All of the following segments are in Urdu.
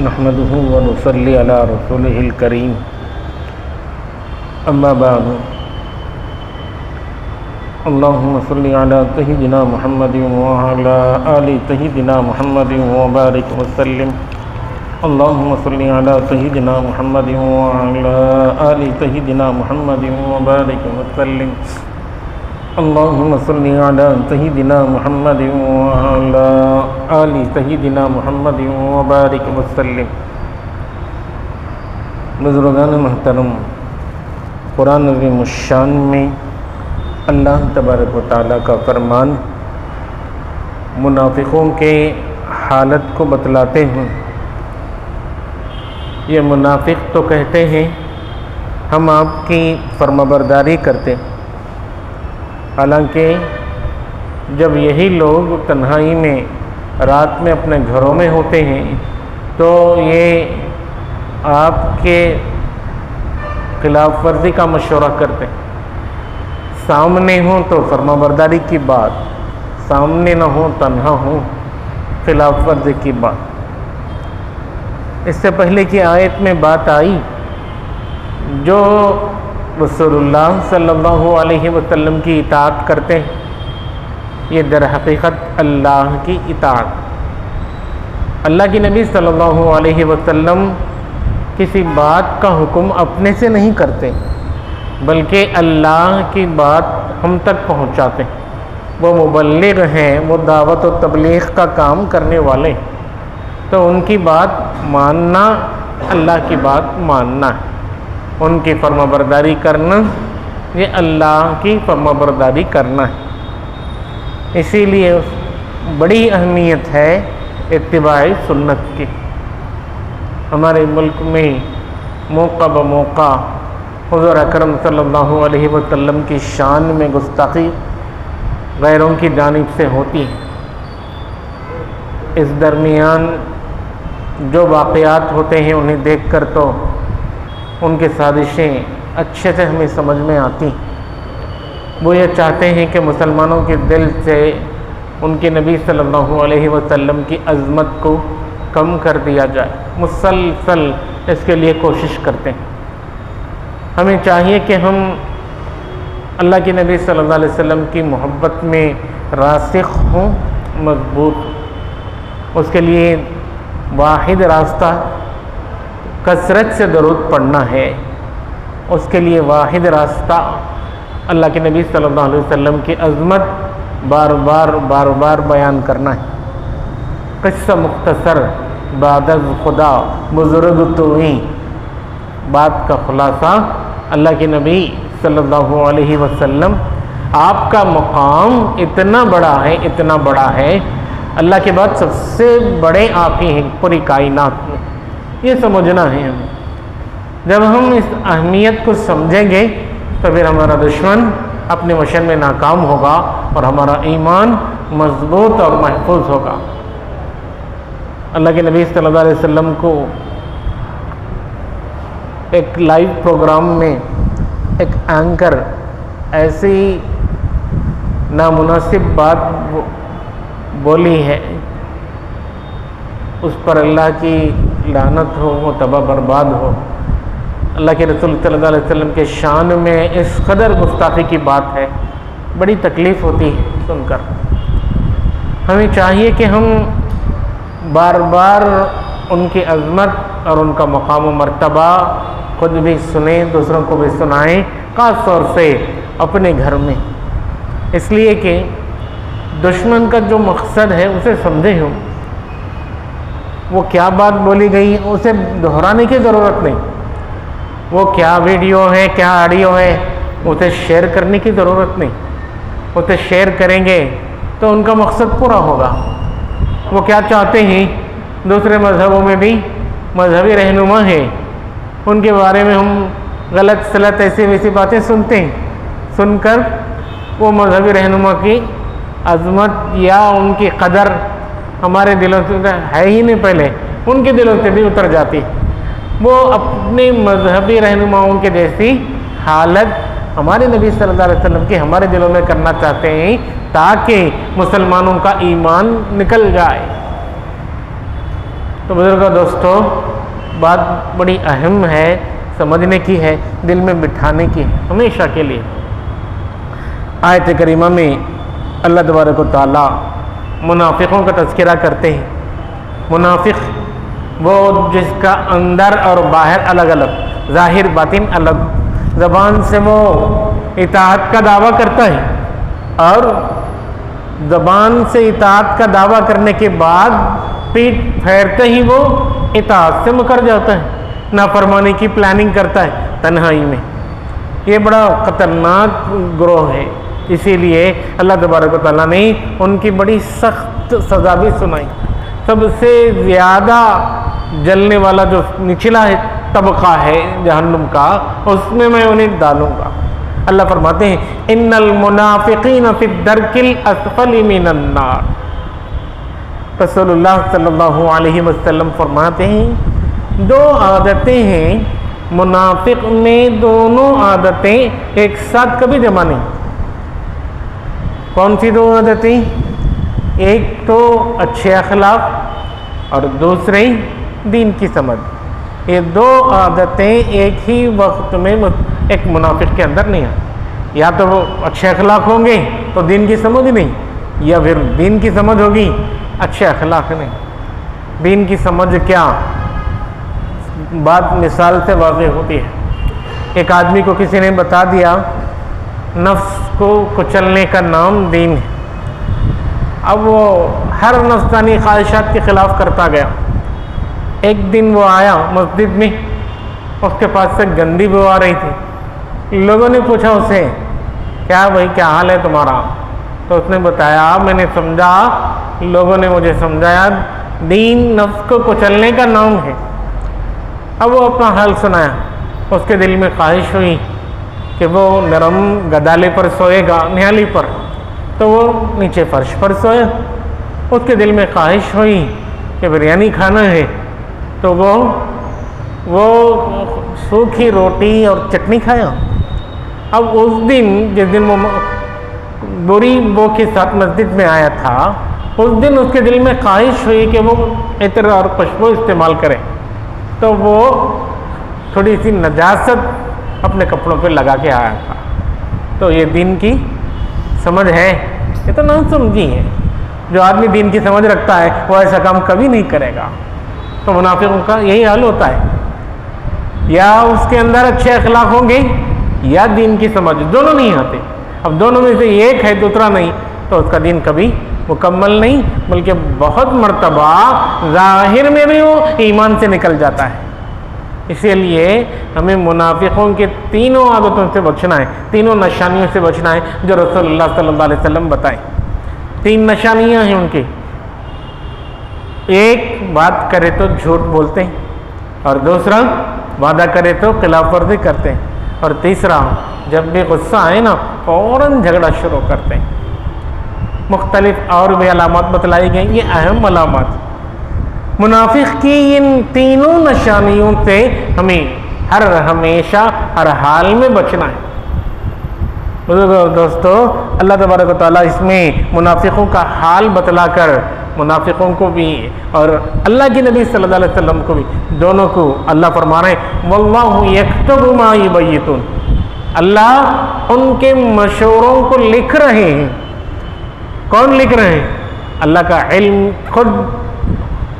نحمده ونصلي على رسوله الكريم اما بعد اللهم صل على سيدنا محمد وعلى آل سيدنا محمد وبارك وسلم اللهم صل على سيدنا محمد وعلى آل سيدنا محمد وبارك وسلم اللهم صل على سيدنا محمد وعلى آل سيدنا محمد وبارك وسلم۔ بزرگان محترم، قرآن عظیم الشان میں اللہ تبارک و تعالیٰ کا فرمان منافقوں کے حالت کو بتلاتے ہیں۔ یہ منافق تو کہتے ہیں ہم آپ کی فرمانبرداری کرتے، حالانکہ جب یہی لوگ تنہائی میں رات میں اپنے گھروں میں ہوتے ہیں تو یہ آپ کے خلاف ورزی کا مشورہ کرتے ہیں۔ سامنے ہوں تو فرمانبرداری کی بات، سامنے نہ ہوں تنہا ہوں خلاف ورزی کی بات۔ اس سے پہلے کی آیت میں بات آئی جو رسول اللہ صلی اللہ علیہ وسلم کی اطاعت کرتے ہیں، یہ در حقیقت اللہ کی اطاعت۔ اللہ کے نبی صلی اللہ علیہ وسلم کسی بات کا حکم اپنے سے نہیں کرتے بلکہ اللہ کی بات ہم تک پہنچاتے ہیں۔ وہ مبلغ ہیں، وہ دعوت و تبلیغ کا کام کرنے والے ہیں، تو ان کی بات ماننا اللہ کی بات ماننا ہے، ان کی فرمانبرداری کرنا یہ اللہ کی فرمانبرداری کرنا ہے۔ اسی لیے بڑی اہمیت ہے اتباع سنت کی۔ ہمارے ملک میں موقع بموقع حضور اکرم صلی اللہ علیہ وسلم کی شان میں گستاخی غیروں کی جانب سے ہوتی ہے۔ اس درمیان جو واقعات ہوتے ہیں انہیں دیکھ کر تو ان کی سازشیں اچھے سے ہمیں سمجھ میں آتی ہیں۔ وہ یہ چاہتے ہیں کہ مسلمانوں کے دل سے ان کے نبی صلی اللہ علیہ وسلم کی عظمت کو کم کر دیا جائے، مسلسل اس کے لیے کوشش کرتے ہیں۔ ہمیں چاہیے کہ ہم اللہ کے نبی صلی اللہ علیہ وسلم کی محبت میں راسخ ہوں، مضبوط ہوں۔ اس کے لیے واحد راستہ کثرت سے درود پڑھنا ہے۔ اس کے لیے واحد راستہ اللہ کے نبی صلی اللہ علیہ وسلم کی عظمت بار بار بیان کرنا ہے۔ قصہ مختصر، بعد از خدا بزرگ توئیں، بات کا خلاصہ اللہ کے نبی صلی اللہ علیہ وسلم، آپ کا مقام اتنا بڑا ہے، اللہ کے بعد سب سے بڑے آپ ہی ہیں پوری کائنات میں، یہ سمجھنا ہے ہمیں۔ جب ہم اس اہمیت کو سمجھیں گے تو پھر ہمارا دشمن اپنے مشن میں ناکام ہوگا اور ہمارا ایمان مضبوط اور محفوظ ہوگا۔ اللہ کے نبی صلی اللہ علیہ وسلم کو ایک لائیو پروگرام میں ایک اینکر ایسی نامناسب بات بولی ہے، اس پر اللہ کی لعنت ہو، وہ تباہ برباد ہو۔ اللہ کے رسول صلی اللہ علیہ وسلم کے شان میں اس قدر گستاخی کی بات ہے، بڑی تکلیف ہوتی ہے سن کر۔ ہمیں چاہیے کہ ہم بار بار ان کی عظمت اور ان کا مقام و مرتبہ خود بھی سنیں، دوسروں کو بھی سنائیں، خاص طور سے اپنے گھر میں، اس لیے کہ دشمن کا جو مقصد ہے اسے سمجھیں ہم۔ وہ کیا بات بولی گئی اسے دہرانے کی ضرورت نہیں، وہ کیا ویڈیو ہے، کیا آڈیو ہے، اسے شیئر کرنے کی ضرورت نہیں۔ اسے شیئر کریں گے تو ان کا مقصد پورا ہوگا۔ وہ کیا چاہتے ہیں، دوسرے مذہبوں میں بھی مذہبی رہنما ہیں، ان کے بارے میں ہم غلط سلط ایسی ویسی باتیں سنتے ہیں، سن کر وہ مذہبی رہنما کی عظمت یا ان کی قدر ہمارے دلوں سے ہے ہی نہیں، پہلے ان کے دلوں سے بھی اتر جاتی۔ وہ اپنے مذہبی رہنماؤں کے جیسی حالت ہمارے نبی صلی اللہ علیہ وسلم کی ہمارے دلوں میں کرنا چاہتے ہیں تاکہ مسلمانوں کا ایمان نکل جائے۔ تو بزرگوں دوستو، بات بڑی اہم ہے، سمجھنے کی ہے، دل میں بٹھانے کی ہے ہمیشہ کے لیے۔ آیت کریمہ میں اللہ تبارک و تعالیٰ منافقوں کا تذکرہ کرتے ہیں۔ منافق وہ جس کا اندر اور باہر الگ الگ، ظاہر باطن الگ، زبان سے وہ اطاعت کا دعویٰ کرتا ہے اور زبان سے اطاعت کا دعویٰ کرنے کے بعد پیٹ پھیرتے ہی وہ اطاعت سے مکر جاتا ہے، نافرمانی کی پلاننگ کرتا ہے تنہائی میں۔ یہ بڑا خطرناک گروہ ہے، اسی لیے اللہ تبارک و تعالیٰ نے ان کی بڑی سخت سزا بھی سنائی۔ سب سے زیادہ جلنے والا جو نچلا طبقہ ہے جہنم کا، اس میں انہیں ڈالوں گا۔ اللہ فرماتے ہیں ان المنافقین فی الدرک الاسفل من النار۔ رسول اللہ صلی اللہ علیہ وسلم فرماتے ہیں دو عادتیں ہیں منافق میں، دونوں عادتیں ایک ساتھ کبھی جمع نہیں۔ کون سی دو عادتیں؟ ایک تو اچھے اخلاق اور دوسری دین کی سمجھ۔ یہ دو عادتیں ایک ہی وقت میں ایک منافق کے اندر نہیں ہیں۔ یا تو وہ اچھے اخلاق ہوں گے تو دین کی سمجھ نہیں، یا پھر دین کی سمجھ ہوگی اچھے اخلاق نہیں۔ دین کی سمجھ کیا؟ بات مثال سے واضح ہوتی ہے۔ ایک آدمی کو کسی نے بتا دیا نفس کو کچلنے کا نام دین ہے۔ اب وہ ہر نفسانی خواہشات کے خلاف کرتا گیا۔ ایک دن وہ آیا مسجد میں، اس کے پاس سے گندی بو آ رہی تھی۔ لوگوں نے پوچھا اسے کیا بھائی کیا حال ہے تمہارا؟ تو اس نے بتایا میں نے سمجھا، لوگوں نے مجھے سمجھایا دین نفس کو کچلنے کا نام ہے۔ اب وہ اپنا حال سنایا، اس کے دل میں خواہش ہوئی کہ وہ نرم گدالے پر سوئے گا، نہالی پر، تو وہ نیچے فرش پر سویا۔ اس کے دل میں خواہش ہوئی کہ بریانی کھانا ہے، تو وہ سوکھی روٹی اور چٹنی کھایا۔ اب اس دن جس دن وہ بری بو کے ساتھ مسجد میں آیا تھا، اس دن اس کے دل میں خواہش ہوئی کہ وہ عطر اور خوشبو استعمال کرے، تو وہ تھوڑی سی نجاست اپنے کپڑوں پہ لگا کے آیا تھا۔ تو یہ دین کی سمجھ ہے؟ یہ تو نہ سمجھی ہے۔ جو آدمی دین کی سمجھ رکھتا ہے وہ ایسا کام کبھی نہیں کرے گا۔ تو منافقوں کا یہی حال ہوتا ہے، یا اس کے اندر اچھے اخلاق ہوں گے یا دین کی سمجھ، دونوں نہیں آتے۔ اب دونوں میں سے ایک ہے دوسرا نہیں، تو اس کا دین کبھی مکمل نہیں، بلکہ بہت مرتبہ ظاہر میں بھی وہ ایمان سے نکل جاتا ہے۔ اسی لیے ہمیں منافقوں کے تینوں عادتوں سے بچنا ہے، تینوں نشانیوں سے بچنا ہے جو رسول اللہ صلی اللہ علیہ وسلم بتائیں۔ تین نشانیاں ہیں ان کی۔ ایک، بات کرے تو جھوٹ بولتے ہیں، اور دوسرا، وعدہ کرے تو خلاف ورزی کرتے ہیں، اور تیسرا، جب بھی غصہ آئے نا فوراً جھگڑا شروع کرتے ہیں۔ مختلف اور بھی علامات بتلائی گئی، یہ اہم علامات۔ منافق کی ان تینوں نشانیوں سے ہمیں ہمیشہ ہر حال میں بچنا ہے۔ دوستو، اللہ تبارک و تعالیٰ اس میں منافقوں کا حال بتلا کر منافقوں کو بھی اور اللہ کے نبی صلی اللہ علیہ وسلم کو بھی، دونوں کو اللہ فرما رہے ہیں واللہ یکتب ما یبیتون۔ اللہ ان کے مشوروں کو لکھ رہے ہیں۔ کون لکھ رہے ہیں؟ اللہ کا علم خود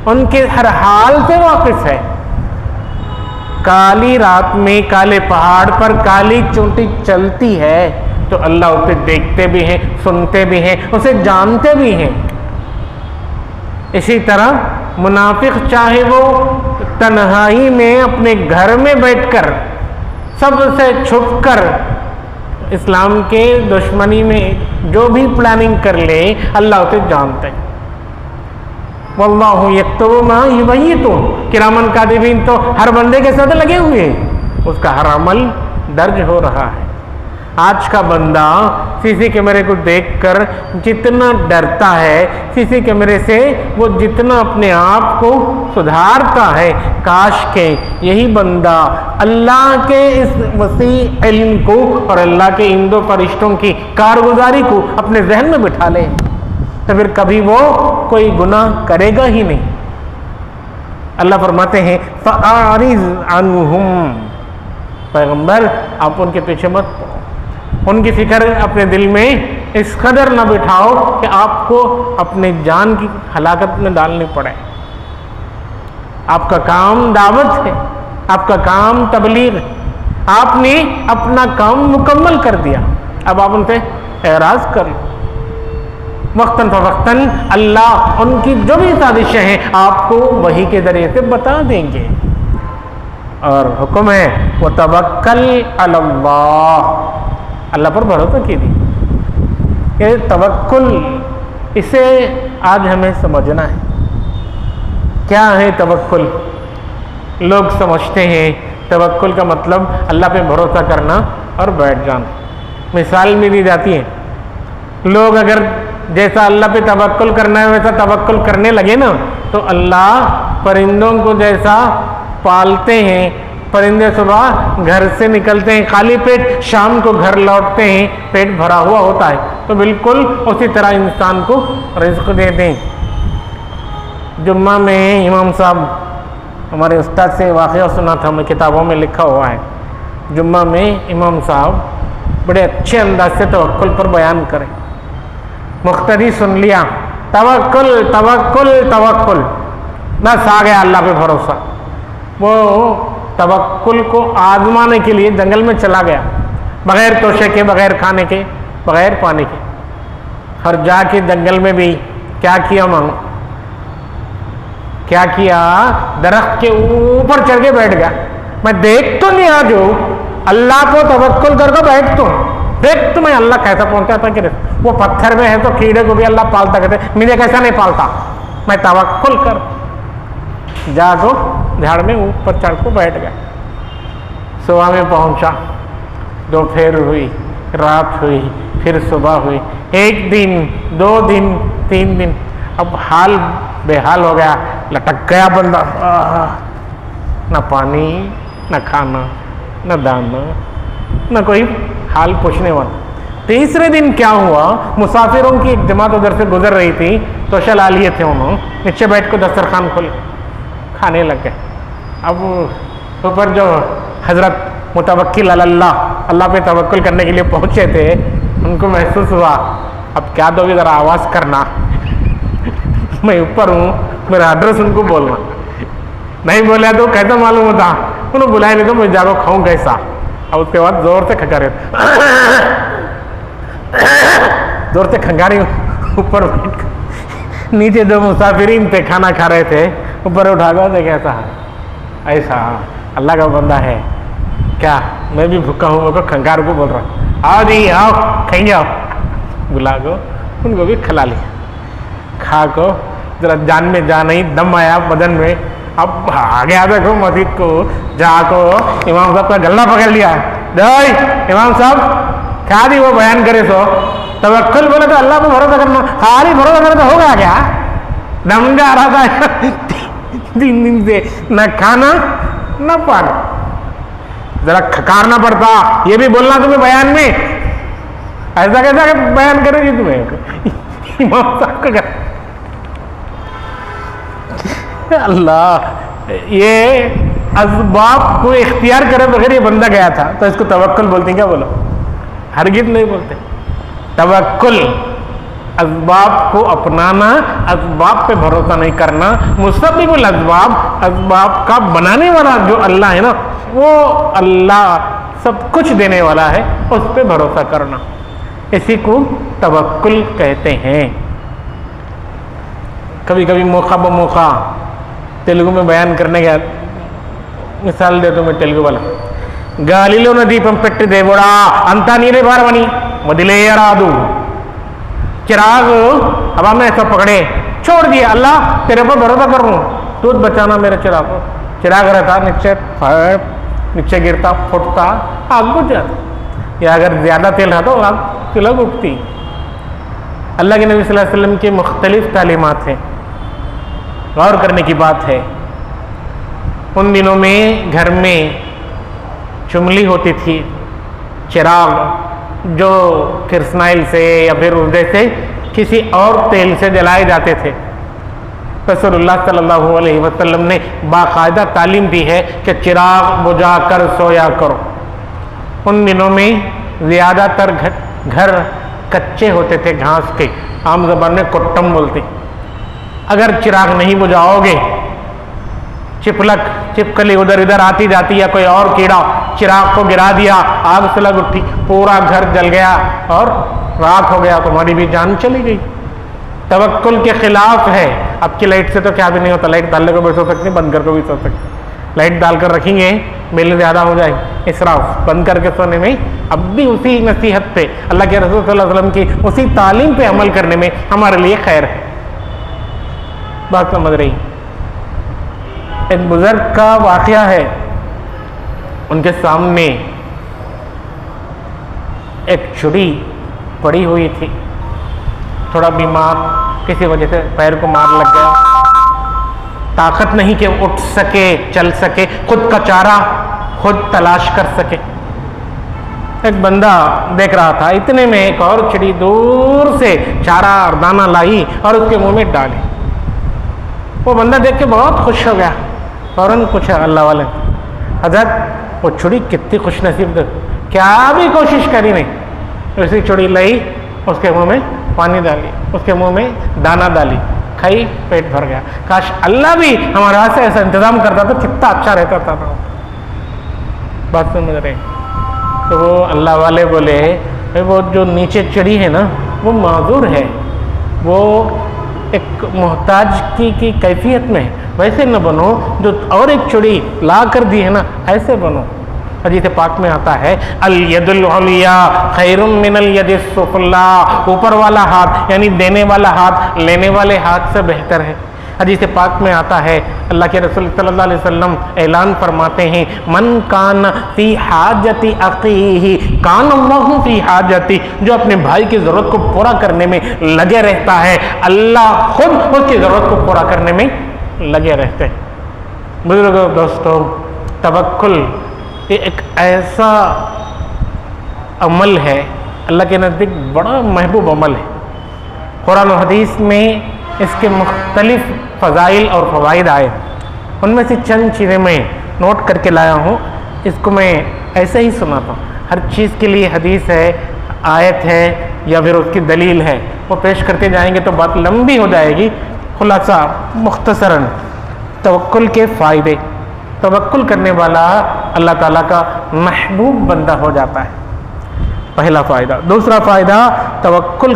ان کے ہر حال سے واقف ہے۔ کالی رات میں کالے پہاڑ پر کالی چونٹی چلتی ہے تو اللہ اسے دیکھتے بھی ہیں، سنتے بھی ہیں، اسے جانتے بھی ہیں۔ اسی طرح منافق چاہے وہ تنہائی میں اپنے گھر میں بیٹھ کر سب سے چھپ کر اسلام کے دشمنی میں جو بھی پلاننگ کر لے، اللہ اسے جانتے ہیں۔ واللہ یکتب ما یبیتون، کرامن کاتبین تو ہر بندے کے ساتھ لگے ہوئے ہیں، اس کا ہر عمل درج ہو رہا ہے۔ آج کا بندہ سی سی کیمرے کو دیکھ کر جتنا ڈرتا ہے، سی سی کیمرے سے وہ جتنا اپنے آپ کو سدھارتا ہے، کاش کہ یہی بندہ اللہ کے اس وسیع علم کو اور اللہ کے ان دو فرشتوں کی کارگزاری کو اپنے ذہن میں بٹھا لے، تو پھر کبھی وہ کوئی گناہ کرے گا ہی نہیں۔ اللہ فرماتے ہیں فَأَعْرِضْ عَنْهُمْ، پیغمبر آپ ان کے پیچھے مت پڑو، ان کی فکر اپنے دل میں اس قدر نہ بٹھاؤ کہ آپ کو اپنے جان کی ہلاکت میں ڈالنی پڑے۔ آپ کا کام دعوت ہے، آپ کا کام تبلیغ ہے، آپ نے اپنا کام مکمل کر دیا، اب آپ ان پہ اعراض کر لو۔ وقتاً فوقتاً اللہ ان کی جو بھی سازشیں ہیں آپ کو وحی کے ذریعے سے بتا دیں گے۔ اور حکم ہے وَتَوَكَّلْ عَلَى اللَّهِ، اللہ پر بھروسہ کیجیے۔ یہ توکل، اسے آج ہمیں سمجھنا ہے۔ کیا ہے توکل؟ لوگ سمجھتے ہیں توکل کا مطلب اللہ پہ بھروسہ کرنا اور بیٹھ جانا۔ مثال بھی دی جاتی ہے، لوگ اگر جیسا اللہ پہ توکل کرنا ہے ویسا توکل کرنے لگے نا تو اللہ پرندوں کو جیسا پالتے ہیں، پرندے صبح گھر سے نکلتے ہیں خالی پیٹ، شام کو گھر لوٹتے ہیں پیٹ بھرا ہوا ہوتا ہے، تو بالکل اسی طرح انسان کو رزق دیتے ہیں۔ جمعہ میں امام صاحب ہمارے استاد سے واقعہ سنا تھا، ہمیں کتابوں میں لکھا ہوا ہے، جمعہ میں امام صاحب بڑے اچھے انداز سے توکل پر بیان کریں، مقتدی سن لیا، توکل توکل توکل، بس آ گیا اللہ پہ بھروسہ۔ وہ توکل کو آزمانے کے لیے جنگل میں چلا گیا، بغیر توشے کے، بغیر کھانے کے، بغیر پانی کے، اور جا کے جنگل میں بھی کیا کیا درخت کے اوپر چڑھ کے بیٹھ گیا۔ میں دیکھ تو نہیں آج اللہ کو توکل کر کے بیٹھ تو دیکھ تو میں اللہ کیسا پہنچا تھا کہ وہ پتھر میں ہے تو کیڑے کو بھی اللہ پالتا، کہتے مجھے کیسا نہیں پالتا، میں توکل کر جا کو جھاڑ میں اوپر چڑھ کو بیٹھ گیا۔ صبح میں پہنچا، دوپہر ہوئی، رات ہوئی، پھر صبح ہوئی، ایک دن، 2 دن، 3 دن، اب حال بے حال ہو گیا، لٹک گیا بندہ، نہ پانی، نہ کھانا، نہ دانا، نہ کوئی حال پوچھنے والا۔ تیسرے دن کیا ہوا، مسافروں کی ایک جماعت ادھر سے گزر رہی تھی تو چلا لیے تھے انہوں، نیچے بیٹھ کو دسترخوان کھولے، کھانے لگ گئے۔ اب اوپر جو حضرت متوکل علی اللہ پہ توکل کرنے کے لیے پہنچے تھے، ان کو محسوس ہوا اب کیا دو گے، ذرا آواز کرنا، میں اوپر ہوں، میرا ایڈریس ان کو بولنا، نہیں بولا تو کیسا معلوم ہوتا، انہوں بلایا نہیں تو میں جا کو کھاؤں کیسا۔ اب اس کے بعد زور سے کھنکارے، زور سے کھنکاری، اوپر نیچے جو مسافرین تھے کھانا کھا رہے تھے اوپر اٹھا گیا تھے، کیسا ایسا اللہ کا بندہ ہے کیا، میں بھی بھوکا ہوں، کو کھنکار کو بول رہا آؤ جی آؤ کھائیں جاؤ، بلا کو ان کو بھی کھلا لیا، کھا کو ذرا جان میں جان نہیں، دم آیا بدن میں، اب آ گیا دیکھو مسجد کو، جا کو امام صاحب کا گلہ پکڑ لیا، ڈائی امام صاحب کیا دی وہ بیان کرے سو توکل بولے تو اللہ کو بھروسہ کرنا، خالی بھروسہ کرے تو ہو گیا کیا، دم جا رہا تھا 3 دن سے، نہ کھانا نہ پانی، ذرا کھکارنا پڑتا، یہ بھی بولنا تمہیں بیان میں، ایسا کیسا بیان کرے گی تمہیں امام صاحب کا گھر۔ اللہ یہ اسباب کو اختیار کرے بغیر یہ بندہ گیا تھا، تو اس کو توکل بولتے ہیں، کیا بولو، ہرگز نہیں بولتے۔ توکل اسباب کو اپنانا، اسباب پہ بھروسہ نہیں کرنا، مسبب الاسباب، اسباب کا بنانے والا جو اللہ ہے نا، وہ اللہ سب کچھ دینے والا ہے، اس پہ بھروسہ کرنا، اسی کو توکل کہتے ہیں۔ کبھی کبھی موقع بموقع تیلگو میں بیان کرنے گیا، مثال دے تو میں تیلگو والا، گالیلو ندی پمپٹ دے بڑا انتا نیرے بار بنی مدلے ارادو، چراغ ہوا میں ایسا پکڑے، چھوڑ دیا، اللہ تیرے پر بھروسہ کر رہا ہوں، تو بچانا میرے چراغ کو، چراغ رہتا نیچے گرتا، پھٹتا، آگ بجھ جاتا، یا اگر زیادہ تیل رہا تو آگ تلگ اٹھتی۔ اللہ کے نبی صلی اللہ علیہ وسلم کی مختلف تعلیمات ہیں، غور کرنے کی بات ہے۔ ان دنوں میں گھر میں چملی ہوتی تھی، چراغ جو کرسنائل سے یا پھر جیسے کسی اور تیل سے جلائے جاتے تھے، رسول اللہ صلی اللہ علیہ وسلم نے باقاعدہ تعلیم دی ہے کہ چراغ بجھا کر سویا کرو۔ ان دنوں میں زیادہ تر گھر کچے ہوتے تھے، گھاس کے، عام زبان میں کٹم بولتے۔ اگر چراغ نہیں بجھاؤ گے، چھپکلی ادھر ادھر آتی جاتی یا کوئی اور کیڑا چراغ کو گرا دیا، آگ سے لگ اٹھی، پورا گھر جل گیا اور راکھ ہو گیا، تمہاری بھی جان چلی گئی۔ توکل کے خلاف ہے۔ اب کی لائٹ سے تو کیا بھی نہیں ہوتا، لائٹ ڈالنے کو بھی سو سکتے، بند کر کے بھی سو سکتے۔ لائٹ ڈال کر رکھیں گے بل زیادہ ہو جائے، اسراف، بند کر کے سونے میں اب بھی اسی نصیحت پہ، اللہ کے رسول صلی اللہ علیہ وسلم کی اسی تعلیم پہ عمل کرنے میں ہمارے لیے خیر ہے۔ بات سمجھ رہی؟ ایک بزرگ کا واقعہ ہے، ان کے سامنے ایک چڑی پڑی ہوئی تھی، تھوڑا بیمار، کسی وجہ سے پیر کو مار لگ گیا، طاقت نہیں کہ اٹھ سکے، چل سکے، خود کا چارہ خود تلاش کر سکے۔ ایک بندہ دیکھ رہا تھا، اتنے میں ایک اور چڑی دور سے چارہ اور دانہ لائی اور اس کے منہ میں ڈالی۔ وہ بندہ دیکھ کے بہت خوش ہو گیا، فوراً پوچھا اللہ والے، حضرت وہ چڑی کتنی خوش نصیب، کیا بھی کوشش کری نہیں، اسی چڑی لائی، اس کے منہ میں پانی ڈالی، اس کے منہ میں دانہ ڈالی، کھائی، پیٹ بھر گیا۔ کاش اللہ بھی ہمارے ہاتھ سے ایسا انتظام کرتا تو کتنا اچھا رہتا تھا۔ بات سمجھ رہے؟ تو وہ اللہ والے بولے وہ جو نیچے چڑی ہے نا وہ معذور ہے، وہ ایک محتاج کی کیفیت میں ہے، ویسے نہ بنو، جو اور ایک چڑی لا کر دی ہے نا ایسے بنو۔ حدیث پاک میں آتا ہے الید العلیٰ خیر من الید السفلیٰ، اوپر والا ہاتھ یعنی دینے والا ہاتھ لینے والے ہاتھ سے بہتر ہے۔ حدیث پاک میں آتا ہے، اللہ کے رسول صلی اللہ علیہ وسلم اعلان فرماتے ہیں من کان فی حاجت اخیہ کان اللہ فی حاجتی، جو اپنے بھائی کی ضرورت کو پورا کرنے میں لگے رہتا ہے اللہ خود اس کی ضرورت کو پورا کرنے میں لگے رہتے ہیں۔ بزرگوں، دوستوں، توکل یہ ایک ایسا عمل ہے، اللہ کے نزدیک بڑا محبوب عمل ہے۔ قرآن و حدیث میں اس کے مختلف فضائل اور فوائد آئے، ان میں سے چند چیزیں میں نوٹ کر کے لایا ہوں، اس کو میں ایسے ہی سناتا ہوں۔ ہر چیز کے لیے حدیث ہے، آیت ہے یا پھر اس کی دلیل ہے، وہ پیش کرتے جائیں گے تو بات لمبی ہو جائے گی۔ خلاصہ مختصراً توکل کے فائدے، توکل کرنے والا اللہ تعالیٰ کا محبوب بندہ ہو جاتا ہے، پہلا فائدہ۔ دوسرا فائدہ، توکل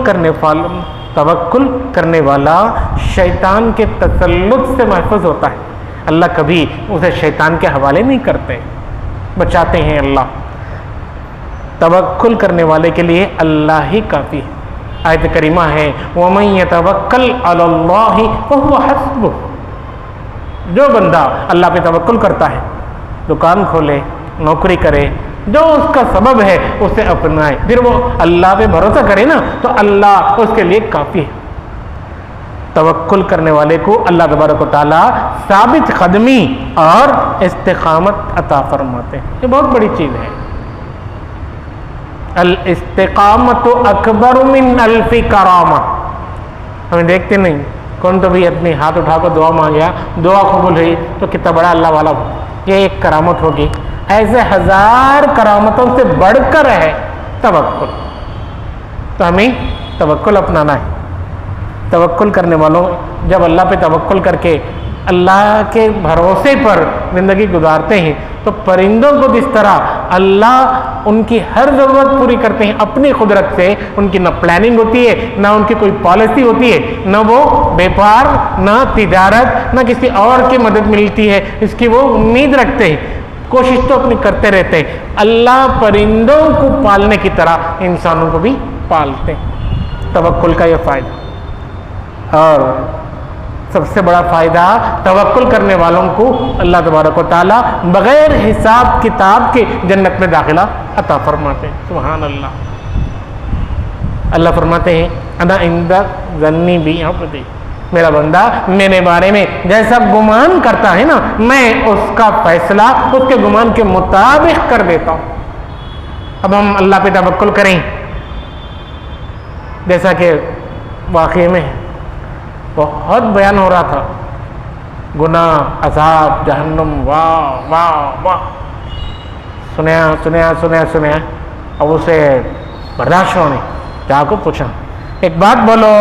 کرنے والا شیطان کے تسلط سے محفوظ ہوتا ہے، اللہ کبھی اسے شیطان کے حوالے نہیں کرتے، بچاتے ہیں اللہ۔ توکل کرنے والے کے لیے اللہ ہی کافی ہے۔ آیت کریمہ ہے وَمَن يَتَوَكَّلْ عَلَى اللَّهِ فَهُوَ حَسْبُهُ، جو بندہ اللہ پہ توکل کرتا ہے، دکان کھولے، نوکری کرے، جو اس کا سبب ہے اسے اپنائے، پھر وہ اللہ پہ بھروسہ کرے نا تو اللہ اس کے لیے کافی ہے۔ توکل کرنے والے کو اللہ تبارک و تعالیٰ ثابت قدمی اور استقامت عطا فرماتے ہیں، یہ بہت بڑی چیز ہے۔ الاستقامت اکبر من الف کرامہ، ہمیں دیکھتے نہیں، کون تو بھی اپنی ہاتھ اٹھا کر دعا مانگیا، دعا قبول ہوئی تو کتنا بڑا اللہ والا ہو، یہ ایک کرامت ہوگی۔ ایسے ہزار کرامتوں سے بڑھ کر ہے توکل، تو ہمیں توکل اپنانا ہے۔ توکل کرنے والوں جب اللہ پہ توکل کر کے اللہ کے بھروسے پر زندگی گزارتے ہیں تو پرندوں کو جس طرح اللہ ان کی ہر ضرورت پوری کرتے ہیں اپنی قدرت سے، ان کی نہ پلاننگ ہوتی ہے، نہ ان کی کوئی پالیسی ہوتی ہے، نہ وہ بیپار، نہ تجارت، نہ کسی اور کی مدد ملتی ہے، اس کی وہ امید رکھتے ہیں، کوشش تو اپنی کرتے رہتے ہیں۔ اللہ پرندوں کو پالنے کی طرح انسانوں کو بھی پالتے ہیں۔ توکل کا یہ فائدہ، اور سب سے بڑا فائدہ توکل کرنے والوں کو اللہ تبارک و تعالیٰ بغیر حساب کتاب کے جنت میں داخلہ عطا فرماتے ہیں۔ سبحان اللہ۔ اللہ فرماتے ہیں انا عند ظنی بی عبدی، میرا بندہ میرے بارے میں جیسا گمان کرتا ہے نا میں اس کا فیصلہ اس کے گمان کے مطابق کر دیتا ہوں۔ اب ہم اللہ پہ توکل کریں، جیسا کہ واقعے میں ہے بہت بیان ہو رہا تھا، گناہ، عذاب، جہنم، واہ واہ واہ، سنیا، اب اسے برداشت ہونے جا کو پوچھا، ایک بات بولو،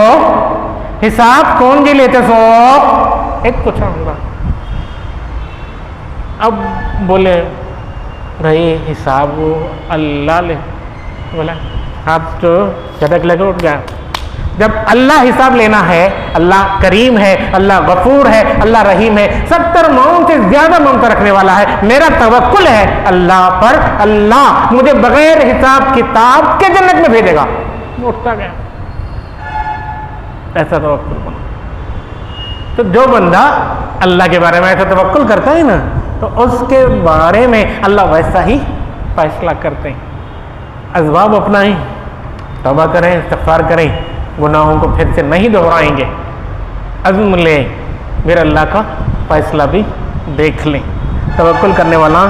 حساب کون جی لیتے سو؟ ایک پوچھا ہوں گا۔ اب بولے بھائی حساب اللہ لے، بولا آپ تو جھٹک لگے اٹھ گیا۔ جب اللہ حساب لینا ہے، اللہ کریم ہے، اللہ غفور ہے، اللہ رحیم ہے، 70 ماؤں سے زیادہ ممتا رکھنے والا ہے، میرا توکل ہے اللہ پر، اللہ مجھے بغیر حساب کتاب کے جنت میں بھیجے گا۔ اٹھتا گیا، ایسا توکل بنا۔ تو جو بندہ اللہ کے بارے میں ایسا توکل کرتا ہے نا، تو اس کے بارے میں اللہ ویسا ہی فیصلہ کرتے ہیں۔ اسباب اپنائیں، توبہ کریں، استغفار کریں، گناہوں کو پھر سے نہیں دہرائیں گے، عزم لیں، پھر اللہ کا فیصلہ بھی دیکھ لیں۔ توکل کرنے والا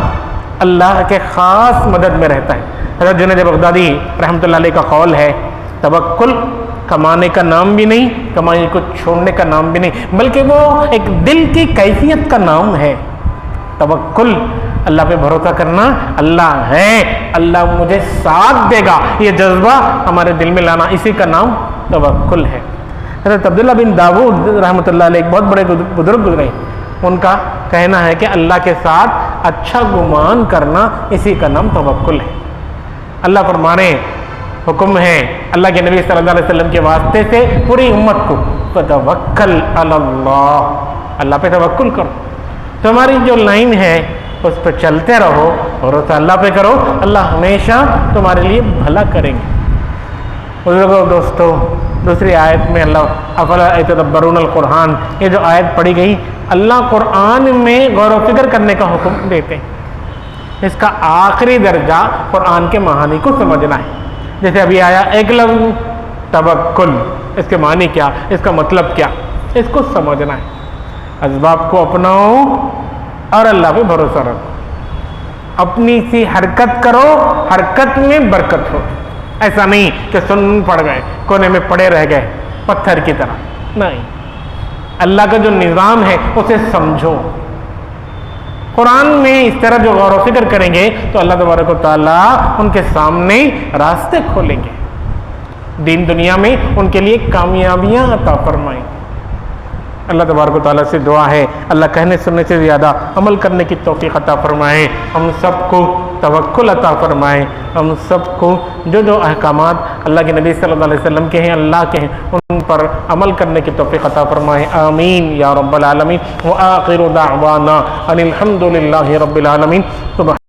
اللہ کے خاص مدد میں رہتا ہے۔ حضرت جنید بغدادی رحمۃ اللہ علیہ کا قول ہے، توکل کمانے کا نام بھی نہیں، کمائی کو چھوڑنے کا نام بھی نہیں، بلکہ وہ ایک دل کی کیفیت کا نام ہے۔ توکل اللہ پہ بھروسہ کرنا، اللہ ہے، اللہ مجھے ساتھ دے گا، یہ جذبہ ہمارے دل میں لانا، اسی کا نام توکل ہے۔ حضرت عبداللہ بن داود رحمۃ اللہ علیہ ایک بہت بڑے بزرگ گزرے، ان کا کہنا ہے کہ اللہ کے ساتھ اچھا گمان کرنا، اسی کا نام توکل ہے۔ اللہ فرمانے حکم ہے اللہ کے نبی صلی اللہ علیہ وسلم کے واسطے سے پوری امت کو، فتوکل علی اللہ، اللہ پہ توکل کرو۔ تمہاری جو لائن ہے اس پہ چلتے رہو، بھروسہ اللہ پہ کرو، اللہ ہمیشہ تمہارے لیے بھلا کریں گے۔ بزرگوں، دوستو، دوسری آیت میں اللہ افلا یتدبرون القرآن، یہ جو آیت پڑھی گئی، اللہ قرآن میں غور و فکر کرنے کا حکم دیتے ہیں۔ اس کا آخری درجہ قرآن کے معانی کو سمجھنا ہے۔ جیسے ابھی آیا ایک لفظ توکل، اس کے معنی کیا، اس کا مطلب کیا، اس کو سمجھنا ہے۔ اسباب کو اپناؤ اور اللہ پہ بھروسہ رکھو، اپنی سی حرکت کرو، حرکت میں برکت ہو۔ ایسا نہیں کہ سن پڑ گئے، کونے میں پڑے رہ گئے پتھر کی طرح، نہیں، اللہ کا جو نظام ہے اسے سمجھو۔ قرآن میں اس طرح جو غور و فکر کریں گے تو اللہ تبارک و تعالیٰ ان کے سامنے راستے کھولیں گے، دین دنیا میں ان کے لیے کامیابیاں عطا فرمائیں۔ اللہ تبارک و تعالیٰ سے دعا ہے اللہ کہنے سننے سے زیادہ عمل کرنے کی توفیق عطا فرمائے، ہم سب کو توکل عطا فرمائے، ہم سب کو جو جو احکامات اللہ کے نبی صلی اللہ علیہ وسلم کے ہیں، اللہ کے ہیں، ان پر عمل کرنے کی توفیق عطا فرمائے، آمین یا رب العالمین۔ وآخر دعوانا ان الحمد للہ رب العالمین۔